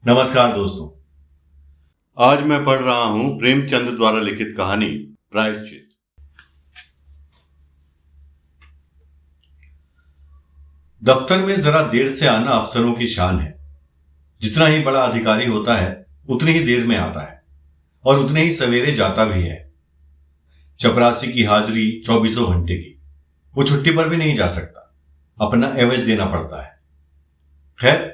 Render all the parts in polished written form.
नमस्कार दोस्तों। आज मैं पढ़ रहा हूं प्रेमचंद द्वारा लिखित कहानी प्रायश्चित। दफ्तर में जरा देर से आना अफसरों की शान है। जितना ही बड़ा अधिकारी होता है उतनी ही देर में आता है और उतने ही सवेरे जाता भी है। चपरासी की हाजिरी 24 घंटे की। वो छुट्टी पर भी नहीं जा सकता, अपना एवज देना पड़ता है। खैर,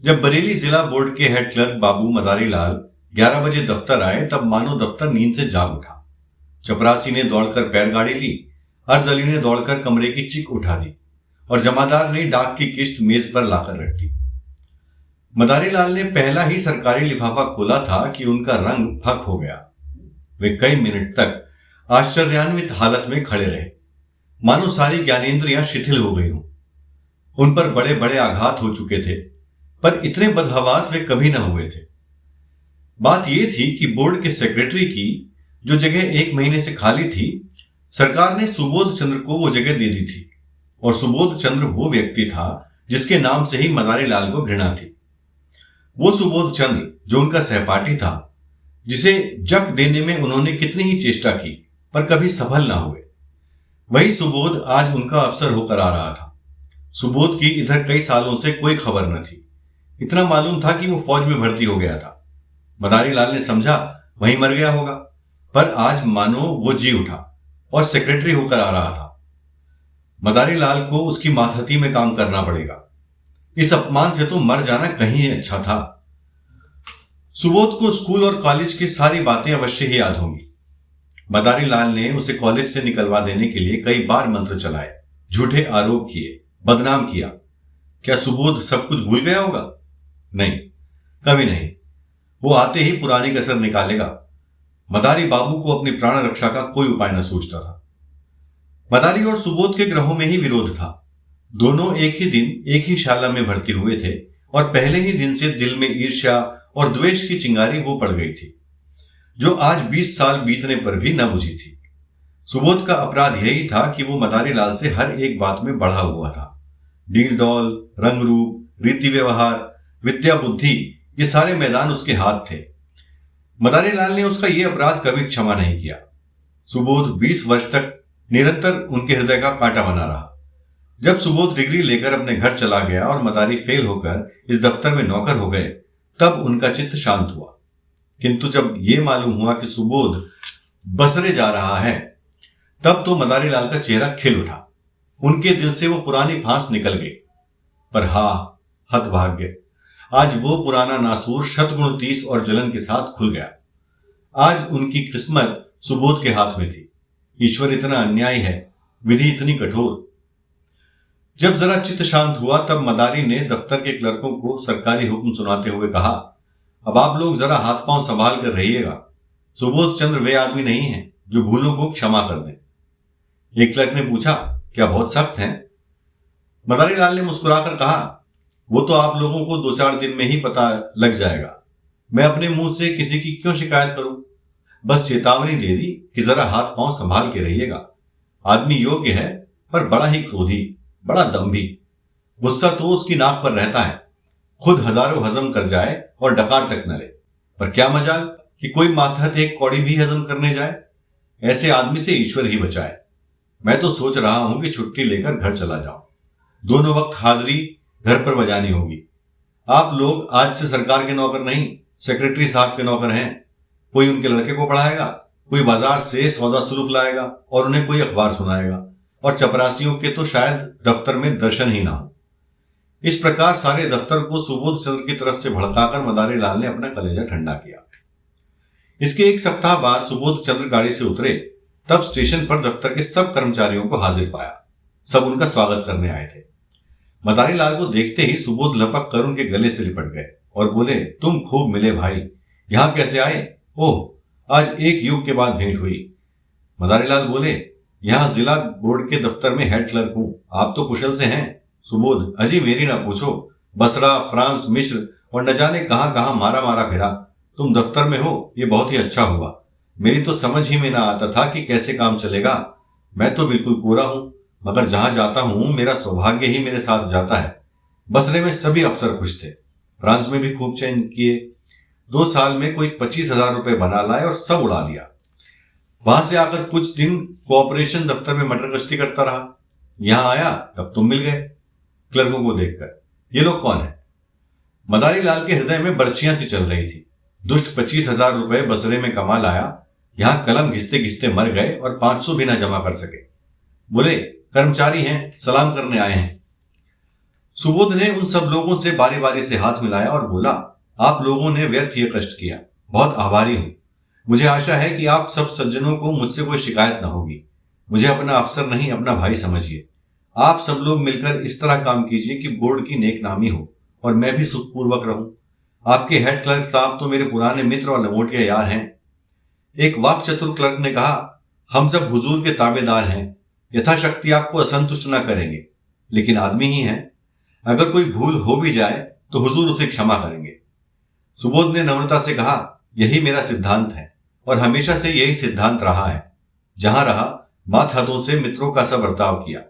जब बरेली जिला बोर्ड के हेड क्लर्क बाबू मदारी लाल 11 बजे दफ्तर आए तब मानो दफ्तर नींद से जाग उठा। चपरासी ने दौड़कर बैलगाड़ी ली, अर्दली ने दौड़कर कमरे की चिक उठा दी और जमादार ने डाक की किस्त मेज पर लाकर रख दी। मदारी लाल ने पहला ही सरकारी लिफाफा खोला था कि उनका रंग फक हो गया। वे कई मिनट तक आश्चर्यान्वित हालत में खड़े रहे, मानो सारी ज्ञानेंद्रियां शिथिल हो गई हों। उन पर बड़े बड़े आघात हो चुके थे, पर इतने बदहवास वे कभी न हुए थे। बात यह थी कि बोर्ड के सेक्रेटरी की जो जगह 1 महीने से खाली थी, सरकार ने सुबोध चंद्र को वो जगह दे दी थी। और सुबोध चंद्र वो व्यक्ति था जिसके नाम से ही मदारी लाल को घृणा थी। वो सुबोध चंद्र जो उनका सहपाठी था, जिसे जक देने में उन्होंने कितनी ही चेष्टा की पर कभी सफल ना हुए, वही सुबोध आज उनका अफसर होकर आ रहा था। सुबोध की इधर कई सालों से कोई खबर न थी। इतना मालूम था कि वो फौज में भर्ती हो गया था। मदारी लाल ने समझा वहीं मर गया होगा, पर आज मानो वो जी उठा और सेक्रेटरी होकर आ रहा था। मदारी लाल को उसकी मातहती में काम करना पड़ेगा। इस अपमान से तो मर जाना कहीं अच्छा था। सुबोध को स्कूल और कॉलेज की सारी बातें अवश्य ही याद होंगी। मदारी लाल ने उसे कॉलेज से निकलवा देने के लिए कई बार मंत्र चलाए, झूठे आरोप किए, बदनाम किया। क्या सुबोध सब कुछ भूल गया होगा? नहीं, कभी नहीं। वो आते ही पुरानी कसर निकालेगा। मदारी बाबू को अपनी प्राण रक्षा का कोई उपाय न सूझता था। मदारी और सुबोध के ग्रहों में ही विरोध था। दोनों एक ही दिन एक ही शाला में भर्ती हुए थे और पहले ही दिन से दिल में ईर्ष्या और द्वेष की चिंगारी वो पड़ गई थी, जो आज 20 साल बीतने पर भी न बुझी थी। सुबोध का अपराध यही था कि वो मदारी लाल से हर एक बात में बढ़ा हुआ था। डील डॉल, रंग रूप, रीति व्यवहार, विद्या बुद्धि, ये सारे मैदान उसके हाथ थे। मदारी लाल ने उसका यह अपराध कभी क्षमा नहीं किया। सुबोध 20 वर्ष तक निरंतर उनके हृदय का कांटा बना रहा। जब सुबोध डिग्री लेकर अपने घर चला गया और मदारी फेल होकर इस दफ्तर में नौकर हो गए, तब उनका चित्त शांत हुआ। किंतु जब यह मालूम हुआ कि सुबोध बसरे जा रहा है, तब तो मदारी लाल का चेहरा खिल उठा। उनके दिल से वो पुरानी फांस निकल गई। पर हतभाग्य, आज वो पुराना नासूर शतगुण 30 और जलन के साथ खुल गया। आज उनकी किस्मत सुबोध के हाथ में थी। ईश्वर इतना अन्यायी है, विधि इतनी कठोर। जब जरा चित्त शांत हुआ तब मदारी ने दफ्तर के क्लर्कों को सरकारी हुक्म सुनाते हुए कहा, अब आप लोग जरा हाथ पांव संभाल कर रहिएगा। सुबोध चंद्र वे आदमी नहीं है जो भूलों को क्षमा कर दें। एक क्लर्क ने पूछा, क्या बहुत सख्त हैं? मदारी लाल ने मुस्कुराकर कहा, वो तो आप लोगों को 2-4 दिन में ही पता लग जाएगा। मैं अपने मुंह से किसी की क्यों शिकायत करूं? बस चेतावनी दे दी कि जरा हाथ पांव संभाल के रहिएगा। आदमी योग्य है पर बड़ा ही क्रोधी, बड़ा दंभी। गुस्सा तो उसकी नाक पर रहता है, खुद हजारों हजम कर जाए और डकार तक न ले। पर क्या मजाल कि कोई मातहत एक कौड़ी भी हजम करने जाए। ऐसे आदमी से ईश्वर ही बचाए। मैं तो सोच रहा हूं कि छुट्टी लेकर घर चला जाऊं। दोनों वक्त हाजिरी घर पर बजानी होगी। आप लोग आज से सरकार के नौकर नहीं, सेक्रेटरी साहब के नौकर हैं। कोई उनके लड़के को पढ़ाएगा, कोई बाजार से सौदा सुलूफ लाएगा और उन्हें कोई अखबार सुनाएगा, और चपरासियों के तो शायद दफ्तर में दर्शन ही ना हो। इस प्रकार सारे दफ्तर को सुबोध चंद्र की तरफ से भड़काकर मदारी लाल ने अपना कलेजा ठंडा किया। इसके 1 सप्ताह बाद सुबोध चंद्र गाड़ी से उतरे, तब स्टेशन पर दफ्तर के सब कर्मचारियों को हाजिर पाया। सब उनका स्वागत करने आए थे। मदारी लाल को देखते ही सुबोध लपक कर उनके गले से लिपट गए और बोले, तुम खूब मिले भाई, यहां कैसे आए? ओह, आज एक युग के बाद भेंट हुई। मदारी लाल बोले, यहां जिला बोर्ड के दफ्तर में हेड क्लर्क हूं। आप तो कुशल से हैं। सुबोध, अजी मेरी ना पूछो। बसरा, फ्रांस, मिस्र और न जाने कहां कहां मारा मारा फिरा। तुम दफ्तर में हो, ये बहुत ही अच्छा हुआ। मेरी तो समझ ही में ना आता था कि कैसे काम चलेगा। मैं तो बिल्कुल कोरा हूं, मगर जहां जाता हूं मेरा सौभाग्य ही मेरे साथ जाता है। बसरे में सभी अफसर खुश थे। फ्रांस में भी खूब चेंज किए। 2 साल में कोई 25,000 रुपए बना लाए और सब उड़ा दिया। वहां से आकर कुछ दिन कोऑपरेशन दफ्तर में मटर गश्ती करता रहा। यहां आया तब तुम मिल गए क्लर्कों को देखकर। ये लोग कौन है? मदारी लाल के हृदय में बर्छियां सी चल रही थी। दुष्ट 25,000 रुपए बसरे में कमा लाया, यहां कलम घिसते घिसते मर गए और 500 भी ना जमा कर सके। बोले कर्मचारी हैं, सलाम करने आए हैं। सुबोध ने उन सब लोगों से बारी बारी से हाथ मिलाया और बोला, आप लोगों ने व्यर्थ ये कष्ट किया, बहुत आभारी हूं। मुझे आशा है कि आप सब सज्जनों को मुझसे कोई शिकायत न होगी। मुझे अपना अफसर नहीं, अपना भाई समझिए। आप सब लोग मिलकर इस तरह काम कीजिए कि बोर्ड की नेक नामी हो और मैं भी सुखपूर्वक रहूं। आपके हेड क्लर्क साहब तो मेरे पुराने मित्र और लंगोटिया यार हैं। एक वाक चतुर क्लर्क ने कहा, हम सब हुजूर के ताबेदार हैं, यथाशक्ति आपको असंतुष्ट न करेंगे, लेकिन आदमी ही हैं। अगर कोई भूल हो भी जाए तो हुजूर उसे क्षमा करेंगे। सुबोध ने नम्रता से कहा, यही मेरा सिद्धांत है और हमेशा से यही सिद्धांत रहा है। जहां रहा मात हाथों से मित्रों का सा बर्ताव किया।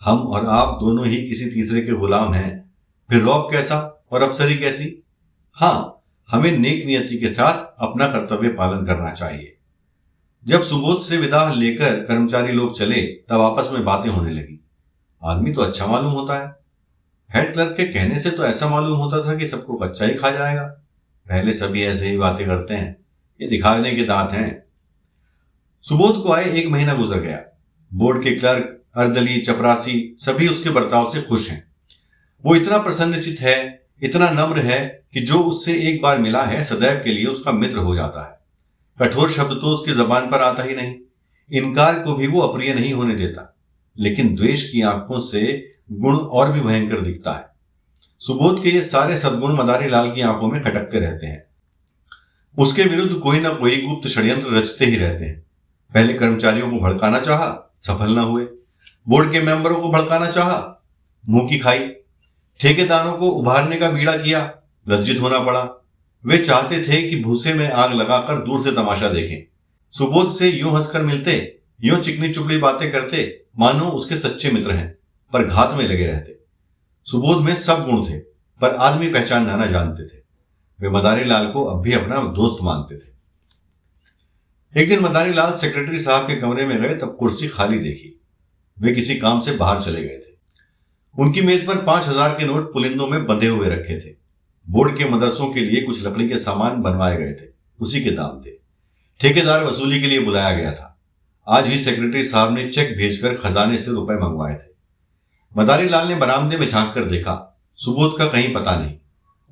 हम और आप दोनों ही किसी तीसरे के गुलाम हैं, फिर रौब कैसा और अफसरी कैसी? हाँ, हमें नेक नियति के साथ अपना कर्तव्य पालन करना चाहिए। जब सुबोध से विदा लेकर कर्मचारी लोग चले तब आपस में बातें होने लगी। आदमी तो अच्छा मालूम होता है। हेड क्लर्क के कहने से तो ऐसा मालूम होता था कि सबको कच्चा ही खा जाएगा। पहले सभी ऐसे ही बातें करते हैं, ये दिखाने के दांत हैं। सुबोध को आए 1 महीना गुजर गया। बोर्ड के क्लर्क, अर्दली, चपरासी सभी उसके बर्ताव से खुश हैं। वो इतना प्रसन्नचित है, इतना नम्र है कि जो उससे एक बार मिला है सदैव के लिए उसका मित्र हो जाता है। कठोर शब्द तो उसकी जबान पर आता ही नहीं। इनकार को भी वो अप्रिय नहीं होने देता, लेकिन द्वेष की आंखों से गुण और भी भयंकर दिखता है। सुबोध के ये सारे सद्गुण मदारी लाल की आंखों में खटकते रहते हैं। उसके विरुद्ध कोई ना कोई गुप्त षड्यंत्र रचते ही रहते हैं। पहले कर्मचारियों को भड़काना चाहा, सफल न हुए। बोर्ड के मेंबरों को भड़काना चाहा, मुंह की खाई। ठेकेदारों को उभारने का बीड़ा किया, लज्जित होना पड़ा। वे चाहते थे कि भूसे में आग लगाकर दूर से तमाशा देखें। सुबोध से यूं हंसकर मिलते, यूं चिकनी चुपड़ी बातें करते मानो उसके सच्चे मित्र हैं, पर घात में लगे रहते। सुबोध में सब गुण थे, पर आदमी पहचानना न जानते थे। वे मदारी लाल को अब भी अपना दोस्त मानते थे। एक दिन मदारी लाल सेक्रेटरी साहब के कमरे में गए तब कुर्सी खाली देखी। वे किसी काम से बाहर चले गए थे। उनकी मेज पर 5,000 के नोट पुलिंदों में बंधे हुए रखे थे। बोर्ड के मदरसों के लिए कुछ लकड़ी के सामान बनवाए गए थे, उसी के दाम थे। ठेकेदार वसूली के लिए बुलाया गया था। आज ही सेक्रेटरी साहब ने चेक भेजकर खजाने से रुपए मंगवाए थे। मदारी लाल ने बरामदे में झांक कर देखा, सुबोध का कहीं पता नहीं।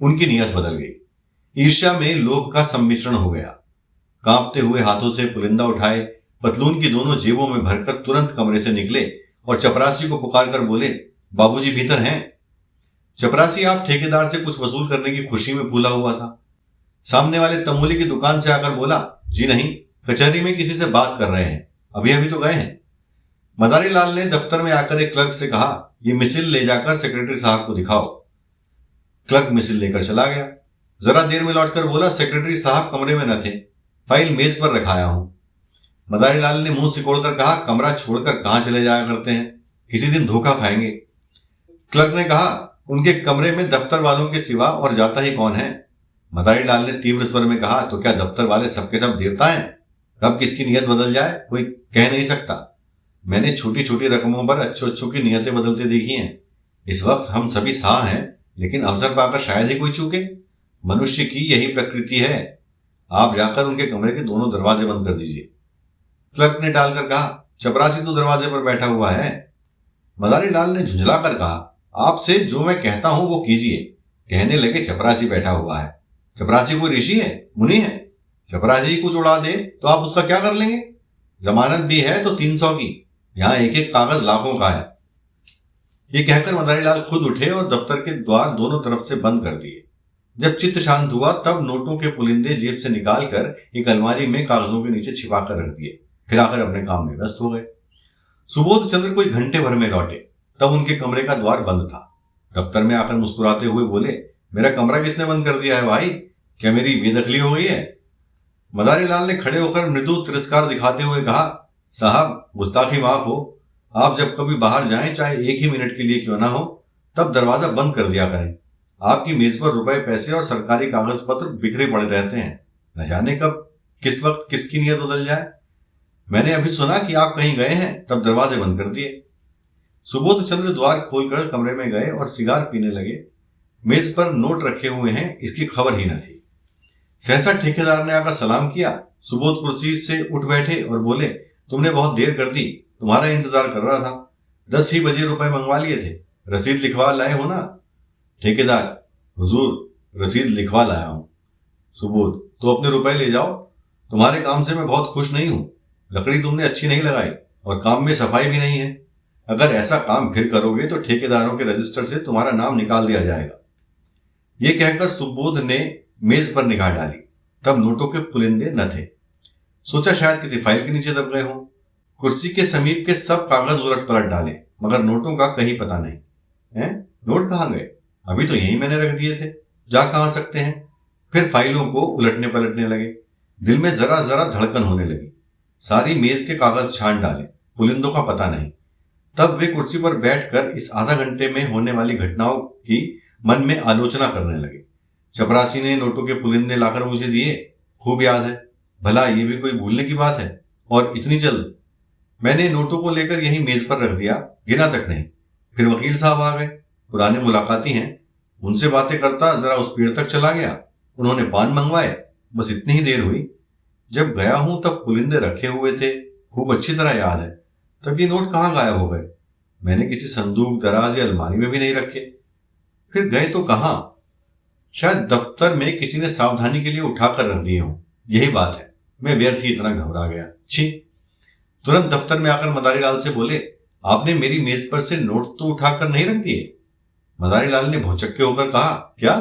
उनकी नीयत बदल गई। ईर्ष्या में लोभ का सम्मिश्रण हो गया। कांपते हुए हाथों से पुलिंदा उठाए, पतलून की दोनों जेबों में भरकर तुरंत कमरे से निकले और चपरासी को पुकार कर बोले, बाबूजी भीतर हैं? चपरासी आप ठेकेदार से कुछ वसूल करने की खुशी में फूला हुआ था। सामने वाले तमोली की दुकान से आकर बोला, जी नहीं, कचहरी में किसी से बात कर रहे हैं, अभी अभी तो गए हैं। मदारी लाल ने दफ्तर में आकर एक क्लर्क से कहा, ये मिसिल ले जाकर सेक्रेटरी साहब को दिखाओ। क्लर्क मिसिल लेकर चला गया। जरा देर में लौटकर बोला, सेक्रेटरी साहब कमरे में न थे, फाइल मेज पर रखाया हूं। मदारी लाल ने मुंह सिकोड़कर कहा, कमरा छोड़कर कहां चले जाया करते हैं, किसी दिन धोखा खाएंगे। क्लर्क ने कहा, उनके कमरे में दफ्तर वालों के सिवा और जाता ही कौन है? मदारी लाल ने तीव्र स्वर में कहा, तो क्या दफ्तर वाले सबके सब देवता हैं? कब किसकी नीयत बदल जाए कोई कह नहीं सकता। मैंने छोटी छोटी रकमों पर अच्छों की नीयतें बदलते देखी हैं। इस वक्त हम सभी साह हैं, लेकिन अवसर पाकर शायद ही कोई चूके। मनुष्य की यही प्रकृति है। आप जाकर उनके कमरे के दोनों दरवाजे बंद कर दीजिए। क्लर्क ने डालकर कहा, चपरासी तो दरवाजे पर बैठा हुआ है। मदारी लाल ने झुंझलाकर कहा, आपसे जो मैं कहता हूं वो कीजिए। कहने लगे, चपरासी बैठा हुआ है। चपरासी कोई ऋषि है, मुनि है? चपरासी कुछ उड़ा दे तो आप उसका क्या कर लेंगे? जमानत भी है तो 300 की, यहां एक एक कागज लाखों का है। ये कहकर मदारी लाल खुद उठे और दफ्तर के द्वार दोनों तरफ से बंद कर दिए। जब चित्त शांत हुआ तब नोटों के पुलिंदे जेब से निकालकर एक अलमारी में कागजों के नीचे छिपा कर रख दिए। फिर आकर अपने काम में व्यस्त हो गए। सुबोध चंद्र कोई घंटे भर में लौटे, तब उनके कमरे का द्वार बंद था। दफ्तर में आकर मुस्कुराते हुए बोले, मेरा कमरा किसने बंद कर दिया है भाई? क्या मेरी बेदखली हो गई है? मदारी लाल ने खड़े होकर मृदु तिरस्कार दिखाते हुए कहा, साहब गुस्ताखी माफ हो। आप जब कभी बाहर जाएं, चाहे 1 ही मिनट के लिए क्यों ना हो, तब दरवाजा बंद कर दिया करें। आपकी मेज पर रुपए, पैसे और सरकारी कागज पत्र बिखरे पड़े रहते हैं। न जाने कब किस वक्त किसकी नीयत बदल जाए। मैंने अभी सुना कि आप कहीं गए हैं, तब दरवाजे बंद कर दिए। सुबोध चंद्र द्वार खोलकर कमरे में गए और सिगार पीने लगे। मेज पर नोट रखे हुए हैं, इसकी खबर ही न थी। सहसा ठेकेदार ने आकर सलाम किया। सुबोध कुर्सी से उठ बैठे और बोले, तुमने बहुत देर कर दी, तुम्हारा इंतजार कर रहा था। 10 ही बजे रुपए मंगवा लिए थे, रसीद लिखवा लाए हो ना? ठेकेदार, हुजूर रसीद लिखवा लाया हूं। सुबोध, तो अपने रुपए ले जाओ। तुम्हारे काम से मैं बहुत खुश नहीं हूं। लकड़ी तुमने अच्छी नहीं लगाई और काम में सफाई भी नहीं है। अगर ऐसा काम फिर करोगे तो ठेकेदारों के रजिस्टर से तुम्हारा नाम निकाल दिया जाएगा। ये कहकर सुबोध ने मेज पर निगाह डाली। तब नोटों के पुलिंदे न थे। सोचा शायद किसी फाइल के नीचे दब गए हों। कुर्सी के समीप के सब कागज उलट पलट डाले, मगर नोटों का कहीं पता नहीं। हैं? नोट कहाँ गए? अभी तो यहीं मैंने रख दिए थे, जा कहाँ सकते हैं? फिर फाइलों को उलटने पलटने लगे। दिल में जरा जरा धड़कन होने लगी। सारी मेज के कागज छान डाले, पुलिंदों का पता नहीं। तब वे कुर्सी पर बैठकर इस आधा घंटे में होने वाली घटनाओं की मन में आलोचना करने लगे। चपरासी ने नोटों के पुलिंदे लाकर मुझे दिए, खूब याद है। भला ये भी कोई भूलने की बात है? और इतनी जल्द? मैंने नोटों को लेकर यही मेज पर रख दिया, गिना तक नहीं। फिर वकील साहब आ गए, पुराने मुलाकाती हैं। उनसे बातें करता जरा उस पेड़ तक चला गया। उन्होंने पान मंगवाए, बस इतनी ही देर हुई। जब गया हूं तब पुलिंदे रखे हुए थे, खूब अच्छी तरह याद है। तब ये नोट कहाँ गायब हो गए? मैंने किसी संदूक, दराज या अलमारी में भी नहीं रखे। फिर गए तो कहाँ? शायद दफ्तर में किसी ने सावधानी के लिए उठाकर रख दिए हों। यही बात है, मैं व्यर्थ ही इतना घबरा गया। छी! तुरंत दफ्तर में आकर मदारी लाल से बोले, आपने मेरी मेज पर से नोट तो उठाकर नहीं रख दिए? मदारी लाल ने भौचक्के होकर कहा, क्या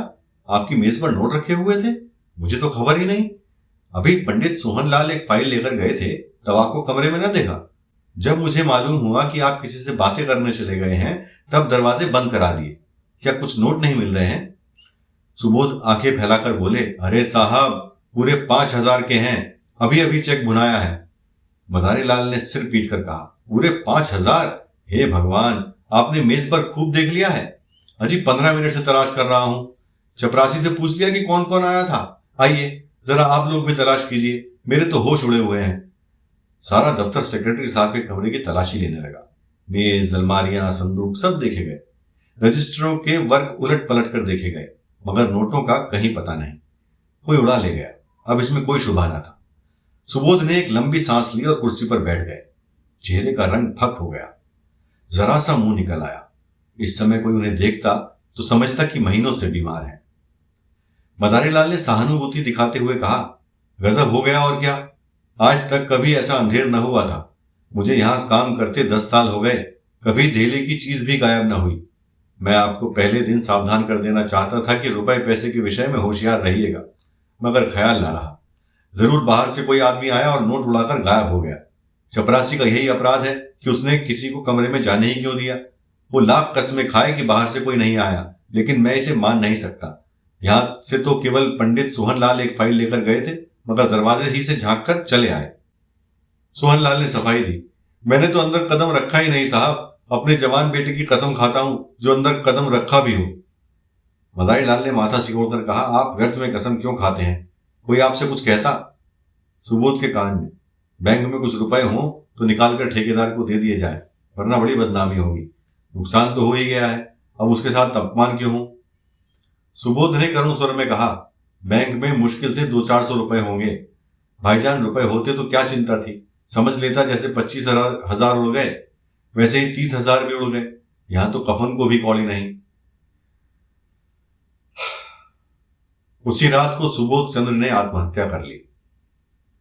आपकी मेज पर नोट रखे हुए थे? मुझे तो खबर ही नहीं। अभी पंडित सोहनलाल एक फाइल लेकर गए थे, तब आपको कमरे में न देखा। जब मुझे मालूम हुआ कि आप किसी से बातें करने चले गए हैं, तब दरवाजे बंद करा दिए। क्या कुछ नोट नहीं मिल रहे हैं? सुबोध आंखें फैलाकर बोले, अरे साहब, पूरे 5,000 के हैं, अभी अभी चेक भुनाया है। मदारी लाल ने सिर पीट कर कहा, पूरे 5,000? हे भगवान, आपने मेज पर खूब देख लिया है। अजी 15 मिनट से तलाश कर रहा हूं। चपरासी से पूछ लिया कि कौन कौन आया था? आइए जरा आप लोग भी तलाश कीजिए, मेरे तो होश उड़े हुए हैं। सारा दफ्तर सेक्रेटरी साहब के कमरे की तलाशी लेने लगा। मेज, अलमारियां, संदूक सब देखे गए। रजिस्टरों के वर्क उलट पलट कर देखे गए, मगर नोटों का कहीं पता नहीं। कोई उड़ा ले गया, अब इसमें कोई शुबा न था। सुबोध ने एक लंबी सांस ली और कुर्सी पर बैठ गए। चेहरे का रंग फक हो गया, जरा सा मुंह निकल आया। इस समय कोई उन्हें देखता तो समझता कि महीनों से बीमार है। मदारी लाल ने सहानुभूति दिखाते हुए कहा, गजब हो गया और क्या, आज तक कभी ऐसा अंधेर न हुआ था। मुझे यहां काम करते 10 साल हो गए, कभी धेले की चीज भी गायब न हुई। मैं आपको पहले दिन सावधान कर देना चाहता था कि रुपए पैसे के विषय में होशियार रहिएगा, मगर ख्याल ना रहा। जरूर बाहर से कोई आदमी आया और नोट उड़ाकर गायब हो गया। चपरासी का यही अपराध है कि उसने किसी को कमरे में जाने ही क्यों दिया। वो लाख कस्में खाए कि बाहर से कोई नहीं आया, लेकिन मैं इसे मान नहीं सकता। यहां से तो केवल पंडित सोहनलाल एक फाइल लेकर गए थे, मगर दरवाजे ही से झांक कर चले आए। सोहनलाल ने सफाई दी, मैंने तो अंदर कदम रखा ही नहीं साहब। अपने जवान बेटे की कसम खाता हूं, जो अंदर कदम रखा भी हो। मदारी लाल ने माथा सिकोड़कर कहा, आप व्यर्थ में कसम क्यों खाते हैं? कोई आपसे कुछ कहता? सुबोध के कान में, बैंक में कुछ रुपए हों तो निकालकर ठेकेदार को दे दिए जाए, वरना बड़ी बदनामी होगी। नुकसान तो हो ही गया है, अब उसके साथ अपमान क्यों हो? सुबोध ने करुण स्वर में कहा, बैंक में मुश्किल से 200-400 रुपए होंगे। भाईजान, रुपए होते तो क्या चिंता थी, समझ लेता जैसे 25,000 उड़ गए, वैसे ही 30,000 भी उड़ गए। यहां तो कफन को भी कौड़ी नहीं। उसी रात को सुबोध चंद्र ने आत्महत्या कर ली।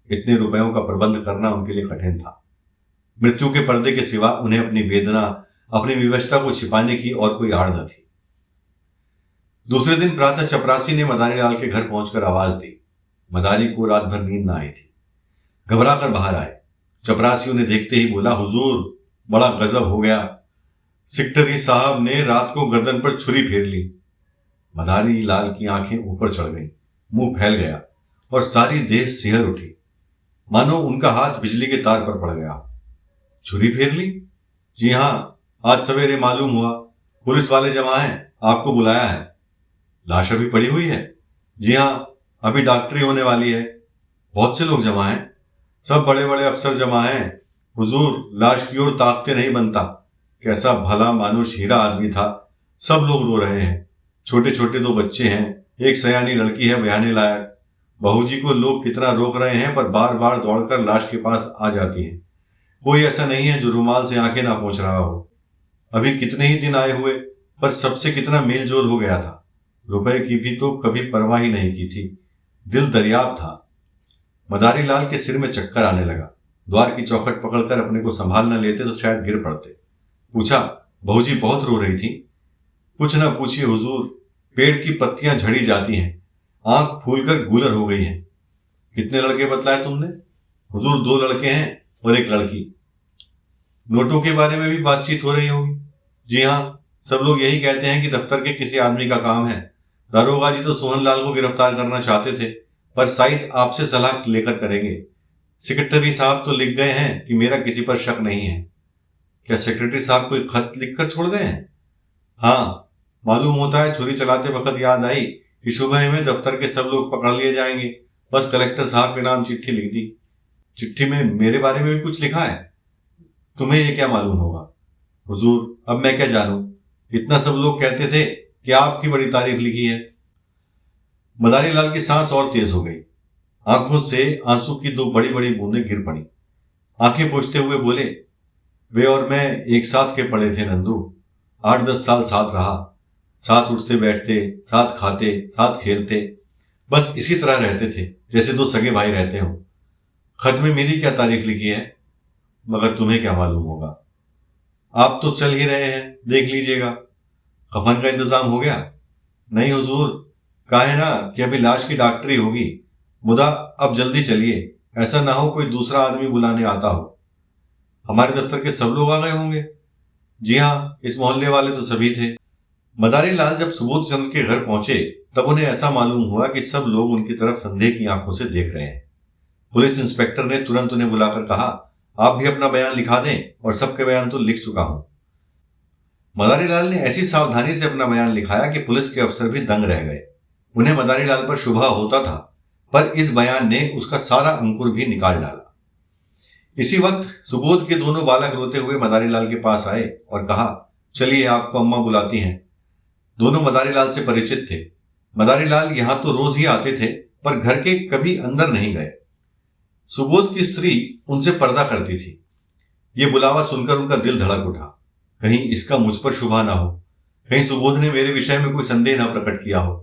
इतने रुपयों का प्रबंध करना उनके लिए कठिन था। मृत्यु के पर्दे के सिवा उन्हें अपनी वेदना, अपनी विवशता को छिपाने की और कोई आड़ न थी। दूसरे दिन प्रातः चपरासी ने मदारी लाल के घर पहुंचकर आवाज दी। मदारी को रात भर नींद न आई थी। घबरा कर बाहर आए। चपरासी उन्हें देखते ही बोला, हुजूर, बड़ा गजब हो गया। सेक्रेटरी साहब ने रात को गर्दन पर छुरी फेर ली। मदारी लाल की आंखें ऊपर चढ़ गईं, मुंह फैल गया और सारी देह सिहर उठी, मानो उनका हाथ बिजली के तार पर पड़ गया। छुरी फेर ली? जी हां, आज सवेरे मालूम हुआ। पुलिस वाले जमा हैं, आपको बुलाया है। लाश अभी पड़ी हुई है? जी हाँ, अभी डॉक्टरी होने वाली है। बहुत से लोग जमा हैं, सब बड़े बड़े अफसर जमा हैं। हुजूर, लाश की ओर ताकते नहीं बनता। कैसा भला मानुष हीरा आदमी था। सब लोग रो रहे हैं। छोटे छोटे 2 बच्चे हैं, एक सयानी लड़की है ब्याहने लायक। बहू जी को लोग कितना रोक रहे हैं, पर बार बार दौड़कर लाश के पास आ जाती हैं। कोई ऐसा नहीं है जो रुमाल से आंखें ना पोंछ रहा हो। अभी कितने ही दिन आए हुए, पर सबसे कितना मेल जोल हो गया था। रुपए की भी तो कभी परवाह ही नहीं की थी। दिल दरियाब था। मदारी लाल के सिर में चक्कर आने लगा। द्वार की चौखट पकड़कर अपने को संभाल न लेते तो शायद गिर पड़ते। पूछा, बहू जी बहुत रो रही थी? कुछ न पूछिए हुजूर, पेड़ की पत्तियां झड़ी जाती हैं, आंख फूलकर गूलर हो गई हैं। कितने लड़के बतलाए तुमने? हुजूर 2 लड़के हैं और 1 लड़की। नोटों के बारे में भी बातचीत हो रही होगी? जी हाँ, सब लोग यही कहते हैं कि दफ्तर के किसी आदमी का काम है। दारोगा जी तो सोहनलाल को गिरफ्तार करना चाहते थे, पर साइद आपसे सलाह लेकर करेंगे। सेक्रेटरी साहब तो लिख गए हैं कि मेरा किसी पर शक नहीं है। क्या सेक्रेटरी साहब कोई खत लिखकर छोड़ गए हैं? हाँ, मालूम होता है छुरी चलाते वक्त याद आई कि सुबह में दफ्तर के सब लोग पकड़ लिए जाएंगे। बस कलेक्टर साहब के नाम चिट्ठी लिख दी। चिट्ठी में मेरे बारे में भी कुछ लिखा है? तुम्हें ये क्या मालूम होगा? हुजूर, अब मैं क्या जानूं? इतना सब लोग कहते थे कि आपकी बड़ी तारीफ लिखी है। मदारी लाल की सांस और तेज हो गई। आंखों से आंसू की 2 बड़ी बड़ी बूंदें गिर पड़ी। आंखें पोंछते हुए बोले, वे और मैं एक साथ के पड़े थे नंदू। 8-10 साल साथ रहा। साथ उठते बैठते, साथ खाते, साथ खेलते, बस इसी तरह रहते थे जैसे 2 सगे भाई रहते हों। खत में मेरी क्या तारीफ लिखी है? मगर तुम्हें क्या मालूम होगा? आप तो चल ही रहे हैं, देख लीजिएगा। कफन का इंतजाम हो गया? नहीं हुजूर, कहा है ना कि अभी लाश की डॉक्टरी होगी। मुदा अब जल्दी चलिए, ऐसा ना हो कोई दूसरा आदमी बुलाने आता हो। हमारे दफ्तर के सब लोग आ गए होंगे? जी हाँ, इस मोहल्ले वाले तो सभी थे। मदारी लाल जब सुबोध चंद के घर पहुंचे तब उन्हें ऐसा मालूम हुआ कि सब लोग उनकी तरफ संदेह की आंखों से देख रहे हैं। पुलिस इंस्पेक्टर ने तुरंत उन्हें बुलाकर कहा, आप भी अपना बयान लिखा दें, और सबके बयान तो लिख चुका हूं। मदारी लाल ने ऐसी सावधानी से अपना बयान लिखाया कि पुलिस के अफसर भी दंग रह गए। उन्हें मदारी लाल पर शुभा होता था, पर इस बयान ने उसका सारा अंकुर भी निकाल डाला। इसी वक्त सुबोध के दोनों बालक रोते हुए मदारी लाल के पास आए और कहा, चलिए आपको अम्मा बुलाती हैं। दोनों मदारी लाल से परिचित थे। मदारी लाल यहां तो रोज ही आते थे, पर घर के कभी अंदर नहीं गए। सुबोध की स्त्री उनसे पर्दा करती थी। ये बुलावा सुनकर उनका दिल धड़क उठा। कहीं इसका मुझ पर शुभा ना हो, कहीं सुबोध ने मेरे विषय में कोई संदेह न प्रकट किया हो।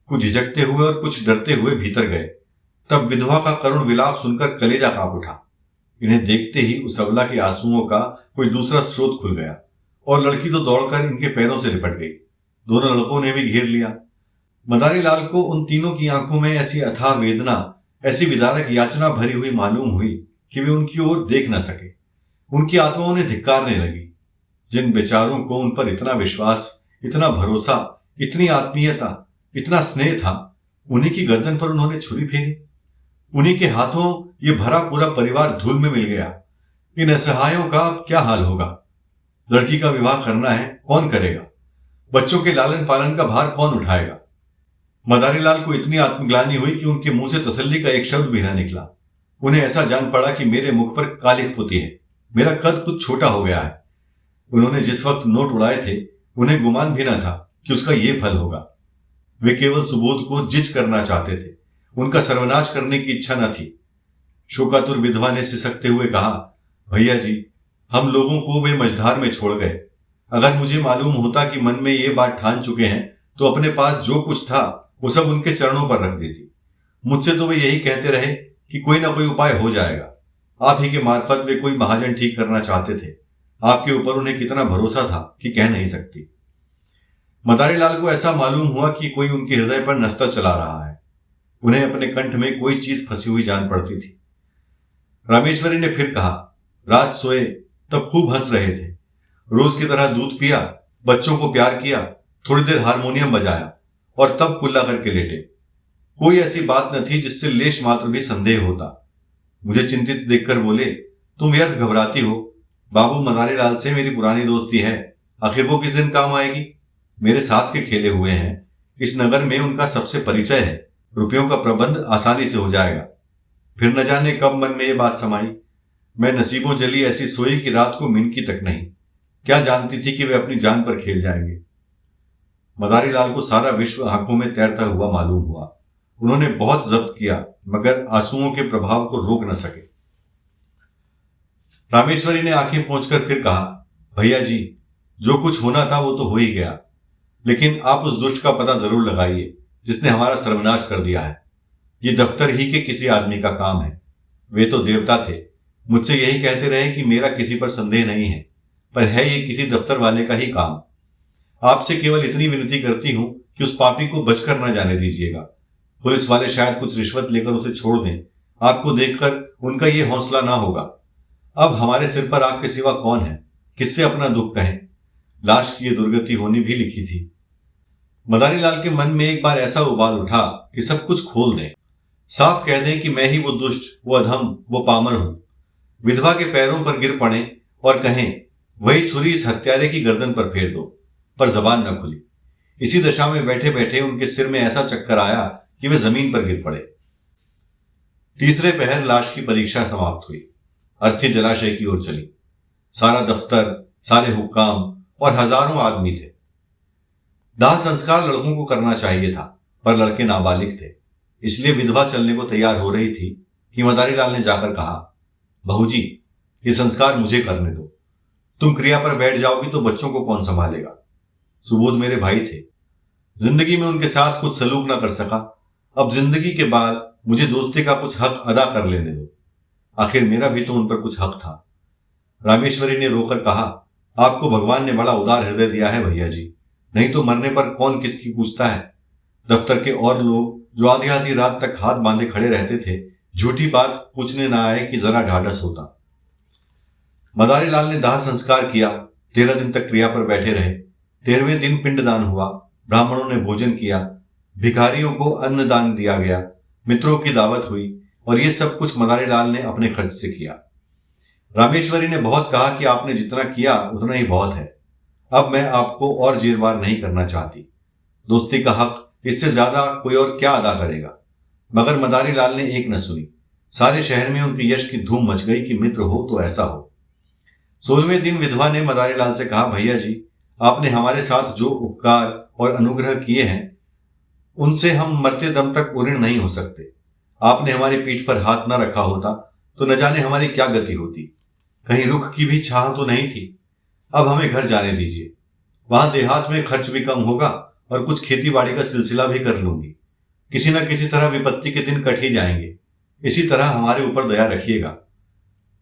कुछ झिझकते हुए और कुछ डरते हुए भीतर गए। तब विधवा का करुण विलाप सुनकर कलेजा कांप उठा। इन्हें देखते ही उस अबला के आंसुओं का कोई दूसरा स्रोत खुल गया, और लड़की तो दौड़कर इनके पैरों से लिपट गई। दोनों लड़कों ने भी घेर लिया। मदारी लाल को उन तीनों की आंखों में ऐसी अथाह वेदना, ऐसी विदारक याचना भरी हुई मालूम हुई कि वे उनकी ओर देख न सके। उनकी आत्मा उन्हें धिक्कारने लगी। जिन बेचारों को उन पर इतना विश्वास, इतना भरोसा, इतनी आत्मीयता, इतना स्नेह था, उन्हीं की गर्दन पर उन्होंने छुरी फेरी। उन्हीं के हाथों ये भरा पूरा परिवार धूल में मिल गया। इन असहायों का अब क्या हाल होगा? लड़की का विवाह करना है, कौन करेगा? बच्चों के लालन पालन का भार कौन उठाएगा? मदारी लाल को इतनी आत्मग्लानि हुई कि उनके मुंह से तसल्ली का एक शब्द भी न निकला। उन्हें ऐसा जान पड़ा कि मेरे मुख पर कालिख पुती है, मेरा कद कुछ छोटा हो गया है। उन्होंने जिस वक्त नोट उड़ाए थे, उन्हें गुमान भी न था कि उसका ये फल होगा। वे केवल सुबोध को जिज करना चाहते थे, उनका सर्वनाश करने की इच्छा न थी। शोकातुर विधवा ने सिसकते हुए कहा, भैया जी, हम लोगों को वे मझधार में छोड़ गए। अगर मुझे मालूम होता कि मन में ये बात ठान चुके हैं, तो अपने पास जो कुछ था वो सब उनके चरणों पर रख देती। मुझसे तो वे यही कहते रहे कि कोई ना कोई उपाय हो जाएगा। आप ही के मार्फत वे कोई महाजन ठीक करना चाहते थे। आपके ऊपर उन्हें कितना भरोसा था कि कह नहीं सकती। मदारी लाल को ऐसा मालूम हुआ कि कोई उनके हृदय पर नस्ता चला रहा है। उन्हें अपने कंठ में कोई चीज फंसी हुई जान पड़ती थी। रामेश्वरी ने फिर कहा, रात सोए तब खूब हंस रहे थे, रोज की तरह दूध पिया, बच्चों को प्यार किया, थोड़ी देर हारमोनियम बजाया और तब कुल्ला करके लेटे। कोई ऐसी बात न थी जिससे लेश मात्र भी संदेह होता। मुझे चिंतित देखकर बोले, तुम व्यर्थ घबराती हो। बाबू मदारी लाल से मेरी पुरानी दोस्ती है, आखिर वो किस दिन काम आएगी? मेरे साथ के खेले हुए हैं, इस नगर में उनका सबसे परिचय है, रुपयों का प्रबंध आसानी से हो जाएगा। फिर न जाने कब मन में ये बात समाई। मैं नसीबों जली ऐसी सोई कि रात को मिनकी तक नहीं। क्या जानती थी कि वे अपनी जान पर खेल जाएंगे। मदारी लाल को सारा विश्व आंखों में तैरता हुआ मालूम हुआ। उन्होंने बहुत जब्त किया, मगर आंसुओं के प्रभाव को रोक न सके। रामेश्वरी ने आंखें पोंछकर फिर कहा, भैया जी, जो कुछ होना था वो तो हो ही गया, लेकिन आप उस दुष्ट का पता जरूर लगाइए जिसने हमारा सर्वनाश कर दिया है। ये दफ्तर ही के किसी आदमी का काम है। वे तो देवता थे, मुझसे यही कहते रहे कि मेरा किसी पर संदेह नहीं है, पर है ये किसी दफ्तर वाले का ही काम। आपसे केवल इतनी विनती करती हूं कि उस पापी को बचकर न जाने दीजिएगा। पुलिस वाले शायद कुछ रिश्वत लेकर उसे छोड़ दें। आपको देखकर उनका ये हौसला ना होगा। अब हमारे सिर पर आपके सिवा कौन है, किससे अपना दुख कहें। लाश की ये दुर्गति होनी भी लिखी थी। मदारी लाल के मन में एक बार ऐसा उबाल उठा कि सब कुछ खोल दें, साफ कह दें कि मैं ही वो दुष्ट, वो अधम, वो पामर हूं। विधवा के पैरों पर गिर पड़े और कहें, वही छुरी इस हत्यारे की गर्दन पर फेर दो, पर जबान न खुली। इसी दशा में बैठे बैठे उनके सिर में ऐसा चक्कर आया कि वे जमीन पर गिर पड़े। तीसरे पहर लाश की परीक्षा समाप्त हुई। अर्थी जलाशय की ओर चली। सारा दफ्तर, सारे हुक्काम और हजारों आदमी थे। दाह संस्कार लड़कों को करना चाहिए था, पर लड़के नाबालिग थे। इसलिए विधवा चलने को तैयार हो रही थी कि मदारी लाल ने जाकर कहा, बहू जी, ये संस्कार मुझे करने दो। तुम क्रिया पर बैठ जाओगी तो बच्चों को कौन संभालेगा। सुबोध मेरे भाई थे। जिंदगी में उनके साथ कुछ सलूक ना कर सका। अब जिंदगी के बाद मुझे दोस्ती का कुछ हक अदा कर लेने दो। आखिर मेरा भी तो उन पर कुछ हक था। रामेश्वरी ने रोकर कहा, आपको भगवान ने बड़ा उदार हृदय दिया है भैया जी, नहीं तो मरने पर कौन किसकी पूछता है। दफ्तर के और लोग जो आधी आधी रात तक हाथ बांधे खड़े रहते थे, झूठी बात पूछने ना आए कि जरा ढाढ़स होता। मदारी लाल ने दाह संस्कार किया। 13 दिन तक क्रिया पर बैठे रहे। 13वें दिन पिंडदान हुआ। ब्राह्मणों ने भोजन किया, भिखारियों को अन्नदान दिया गया, मित्रों की दावत हुई, और ये सब कुछ मदारी लाल ने अपने खर्च से किया। रामेश्वरी ने बहुत कहा कि आपने जितना किया उतना ही बहुत है। अब मैं आपको और जेरबार नहीं करना चाहती। दोस्ती का हक इससे ज्यादा कोई और क्या अदा करेगा। मगर मदारी लाल ने एक न सुनी। सारे शहर में उनके यश की धूम मच गई कि मित्र हो तो ऐसा हो। 16वें दिन विधवा ने मदारी लाल से कहा, भैया जी, आपने हमारे साथ जो उपकार और अनुग्रह किए हैं उनसे हम मरते दम तक ऋणी नहीं हो सकते। आपने हमारी पीठ पर हाथ न रखा होता तो न जाने हमारी क्या गति होती। कहीं रुख की भी छाह तो नहीं थी। अब हमें घर जाने दीजिए। वहां देहात में खर्च भी कम होगा और कुछ खेती बाड़ी का सिलसिला भी कर लूंगी। किसी न किसी तरह विपत्ति के दिन कट ही जाएंगे। इसी तरह हमारे ऊपर दया रखिएगा।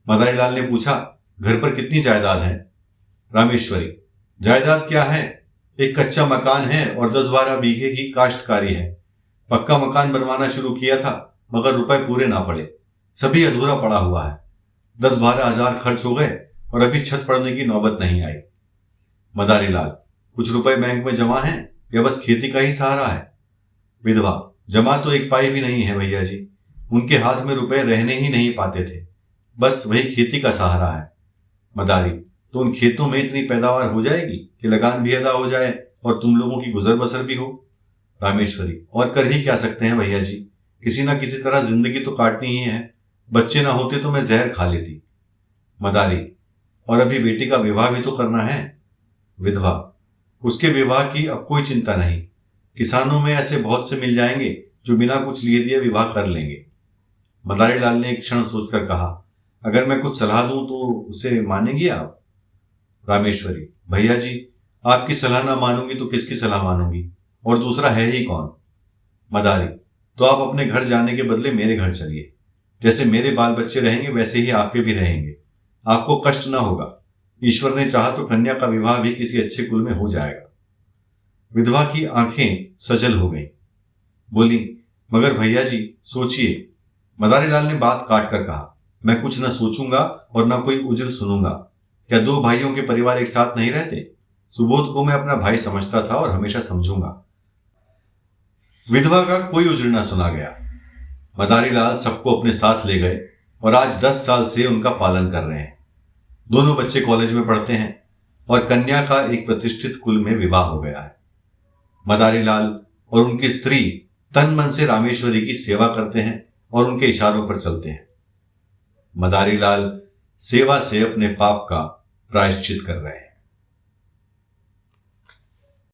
मदारी लाल ने पूछा, घर पर कितनी जायदाद है। रामेश्वरी, जायदाद क्या है, एक कच्चा मकान है और 10-12 बीघे की काश्तकारी है। पक्का मकान बनवाना शुरू किया था, मगर रुपए पूरे ना पड़े, सभी अधूरा पड़ा हुआ है। 10-12 हजार खर्च हो गए और अभी छत पड़ने की नौबत नहीं आई। मदारी लाल, कुछ रुपए बैंक में जमा हैं या बस खेती का ही सहारा है। विधवा, जमा तो एक पाई भी नहीं है भैया जी। उनके हाथ में रुपए रहने ही नहीं पाते थे, बस वही खेती का सहारा है। मदारी, तो उन खेतों में इतनी पैदावार हो जाएगी कि लगान भी अदा हो जाए और तुम लोगों की गुजर बसर भी हो। रामेश्वरी, और कर ही क्या सकते हैं भैया जी, किसी ना किसी तरह जिंदगी तो काटनी ही है। बच्चे ना होते तो मैं जहर खा लेती। मदारी, और अभी बेटी का विवाह भी तो करना है। विधवा, उसके विवाह की अब कोई चिंता नहीं। किसानों में ऐसे बहुत से मिल जाएंगे जो बिना कुछ लिए दिए विवाह कर लेंगे। मदारी लाल ने एक क्षण सोचकर कहा, अगर मैं कुछ सलाह दूं तो उसे मानेंगी आप। रामेश्वरी, भैया जी, आपकी सलाह ना मानूंगी तो किसकी सलाह मानूंगी, और दूसरा है ही कौन। मदारी, तो आप अपने घर जाने के बदले मेरे घर चलिए। जैसे मेरे बाल बच्चे रहेंगे वैसे ही आपके भी रहेंगे। आपको कष्ट ना होगा। ईश्वर ने चाहा तो कन्या का विवाह भी किसी अच्छे कुल में हो जाएगा। विधवा की आंखें सजल हो गईं। बोली, मगर भैया जी सोचिए। मदारी लाल ने बात काट कर कहा, मैं कुछ न सोचूंगा और न कोई उजर सुनूंगा। क्या 2 भाइयों के परिवार एक साथ नहीं रहते। सुबोध को मैं अपना भाई समझता था और हमेशा समझूंगा। विधवा का कोई उजर न सुना गया। मदारी लाल सबको अपने साथ ले गए और आज 10 साल से उनका पालन कर रहे हैं। दोनों बच्चे कॉलेज में पढ़ते हैं और कन्या का एक प्रतिष्ठित कुल में विवाह हो गया है। मदारी लाल और उनकी स्त्री तन मन से रामेश्वरी की सेवा करते हैं और उनके इशारों पर चलते हैं। मदारी लाल सेवा से अपने पाप का प्रायश्चित कर रहे हैं।